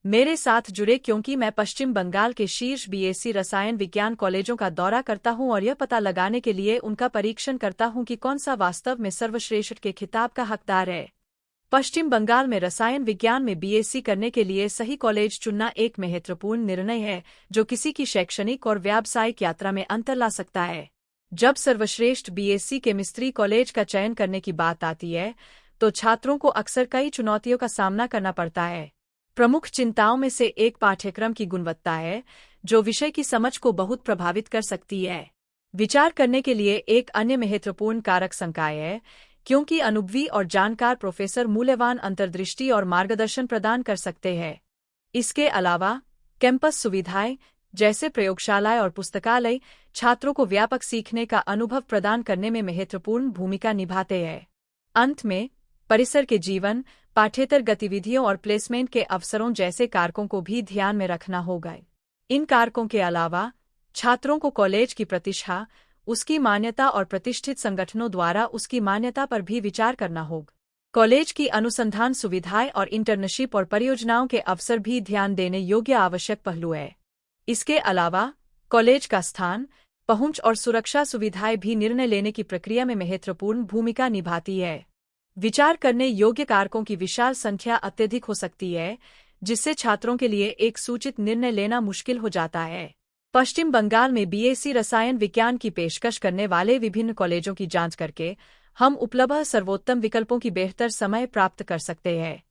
मेरे साथ जुड़े क्योंकि मैं पश्चिम बंगाल के शीर्ष बीएससी रसायन विज्ञान कॉलेजों का दौरा करता हूं और यह पता लगाने के लिए उनका परीक्षण करता हूं कि कौन सा वास्तव में सर्वश्रेष्ठ के खिताब का हकदार है। पश्चिम बंगाल में रसायन विज्ञान में बीएससी करने के लिए सही कॉलेज चुनना एक महत्वपूर्ण निर्णय है जो किसी की शैक्षणिक और व्यावसायिक यात्रा में अंतर ला सकता है। जब सर्वश्रेष्ठ बीएससी केमिस्ट्री कॉलेज का चयन करने की बात आती है तो छात्रों को अक्सर कई चुनौतियों का सामना करना पड़ता है। प्रमुख चिंताओं में से एक पाठ्यक्रम की गुणवत्ता है, जो विषय की समझ को बहुत प्रभावित कर सकती है। विचार करने के लिए एक अन्य महत्वपूर्ण कारक संकाय है, क्योंकि अनुभवी और जानकार प्रोफेसर मूल्यवान अंतर्दृष्टि और मार्गदर्शन प्रदान कर सकते हैं। इसके अलावा कैंपस सुविधाएं जैसे प्रयोगशालाएं और पुस्तकालय छात्रों को व्यापक सीखने का अनुभव प्रदान करने में महत्वपूर्ण भूमिका निभाते हैं। अंत में परिसर के जीवन, पाठ्येतर गतिविधियों और प्लेसमेंट के अवसरों जैसे कारकों को भी ध्यान में रखना होगा। इन कारकों के अलावा छात्रों को कॉलेज की प्रतिष्ठा, उसकी मान्यता और प्रतिष्ठित संगठनों द्वारा उसकी मान्यता पर भी विचार करना होगा। कॉलेज की अनुसंधान सुविधाएं और इंटर्नशिप और परियोजनाओं के अवसर भी ध्यान देने योग्य आवश्यक पहलू है। इसके अलावा कॉलेज का स्थान, पहुंच और सुरक्षा सुविधाएं भी निर्णय लेने की प्रक्रिया में महत्वपूर्ण भूमिका निभाती है। विचार करने योग्य कारकों की विशाल संख्या अत्यधिक हो सकती है, जिससे छात्रों के लिए एक सूचित निर्णय लेना मुश्किल हो जाता है। पश्चिम बंगाल में बीएससी रसायन विज्ञान की पेशकश करने वाले विभिन्न कॉलेजों की जांच करके हम उपलब्ध सर्वोत्तम विकल्पों की बेहतर समय प्राप्त कर सकते हैं।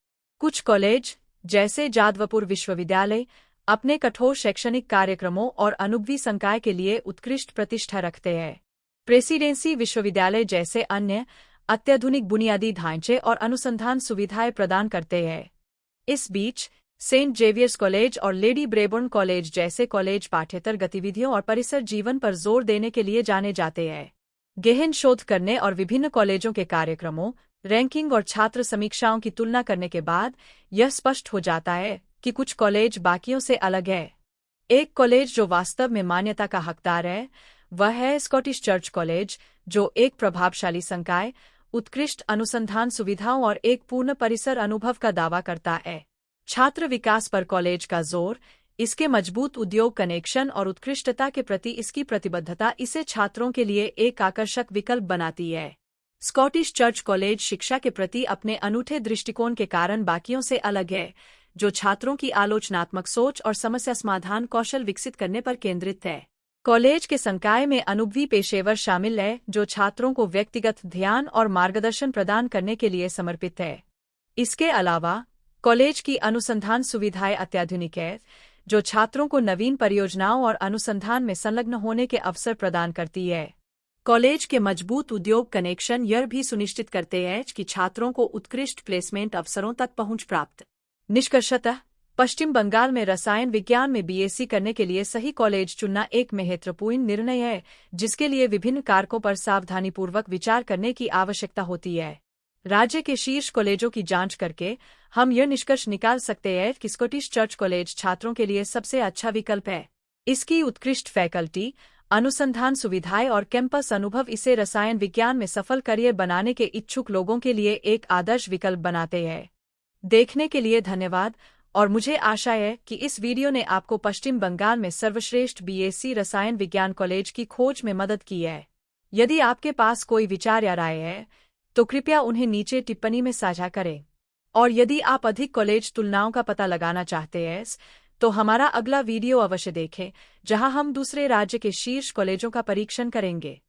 कुछ कॉलेज, जैसे जादवपुर विश्वविद्यालय, अपने कठोर शैक्षणिक कार्यक्रमों और अनुभवी संकाय के लिए उत्कृष्ट प्रतिष्ठा रखते हैं। प्रेसिडेंसी विश्वविद्यालय जैसे अन्य अत्याधुनिक बुनियादी ढांचे और अनुसंधान सुविधाएं प्रदान करते हैं। इस बीच सेंट जेवियर्स कॉलेज और लेडी ब्रेबोर्न कॉलेज जैसे कॉलेज पाठ्येतर गतिविधियों और परिसर जीवन पर जोर देने के लिए जाने जाते हैं। गहन शोध करने और विभिन्न कॉलेजों के कार्यक्रमों, रैंकिंग और छात्र समीक्षाओं की तुलना करने के बाद यह स्पष्ट हो जाता है कि कुछ कॉलेज बाकियों से अलग है। एक कॉलेज जो वास्तव में मान्यता का हकदार है वह है स्कॉटिश चर्च कॉलेज, जो एक प्रभावशाली संकाय, उत्कृष्ट अनुसंधान सुविधाओं और एक पूर्ण परिसर अनुभव का दावा करता है। छात्र विकास पर कॉलेज का जोर, इसके मजबूत उद्योग कनेक्शन और उत्कृष्टता के प्रति इसकी प्रतिबद्धता इसे छात्रों के लिए एक आकर्षक विकल्प बनाती है। स्कॉटिश चर्च कॉलेज शिक्षा के प्रति अपने अनूठे दृष्टिकोण के कारण बाकियों से अलग है, जो छात्रों की आलोचनात्मक सोच और समस्या समाधान कौशल विकसित करने पर केंद्रित है। कॉलेज के संकाय में अनुभवी पेशेवर शामिल है, जो छात्रों को व्यक्तिगत ध्यान और मार्गदर्शन प्रदान करने के लिए समर्पित है। इसके अलावा कॉलेज की अनुसंधान सुविधाएं अत्याधुनिक है, जो छात्रों को नवीन परियोजनाओं और अनुसंधान में संलग्न होने के अवसर प्रदान करती है। कॉलेज के मजबूत उद्योग कनेक्शन यह भी सुनिश्चित करते हैं कि छात्रों को उत्कृष्ट प्लेसमेंट अवसरों तक पहुंच प्राप्त। निष्कर्षतः पश्चिम बंगाल में रसायन विज्ञान में बीएससी करने के लिए सही कॉलेज चुनना एक महत्वपूर्ण निर्णय है, जिसके लिए विभिन्न कारकों पर सावधानीपूर्वक विचार करने की आवश्यकता होती है। राज्य के शीर्ष कॉलेजों की जांच करके हम यह निष्कर्ष निकाल सकते हैं कि स्कॉटिश चर्च कॉलेज छात्रों के लिए सबसे अच्छा विकल्प है। इसकी उत्कृष्ट फैकल्टी, अनुसंधान सुविधाएं और कैंपस अनुभव इसे रसायन विज्ञान में सफल करियर बनाने के इच्छुक लोगों के लिए एक आदर्श विकल्प बनाते हैं। देखने के लिए धन्यवाद और मुझे आशा है कि इस वीडियो ने आपको पश्चिम बंगाल में सर्वश्रेष्ठ बीएससी रसायन विज्ञान कॉलेज की खोज में मदद की है। यदि आपके पास कोई विचार या राय है तो कृपया उन्हें नीचे टिप्पणी में साझा करें। और यदि आप अधिक कॉलेज तुलनाओं का पता लगाना चाहते हैं तो हमारा अगला वीडियो अवश्य देखें, जहां हम दूसरे राज्य के शीर्ष कॉलेजों का परीक्षण करेंगे।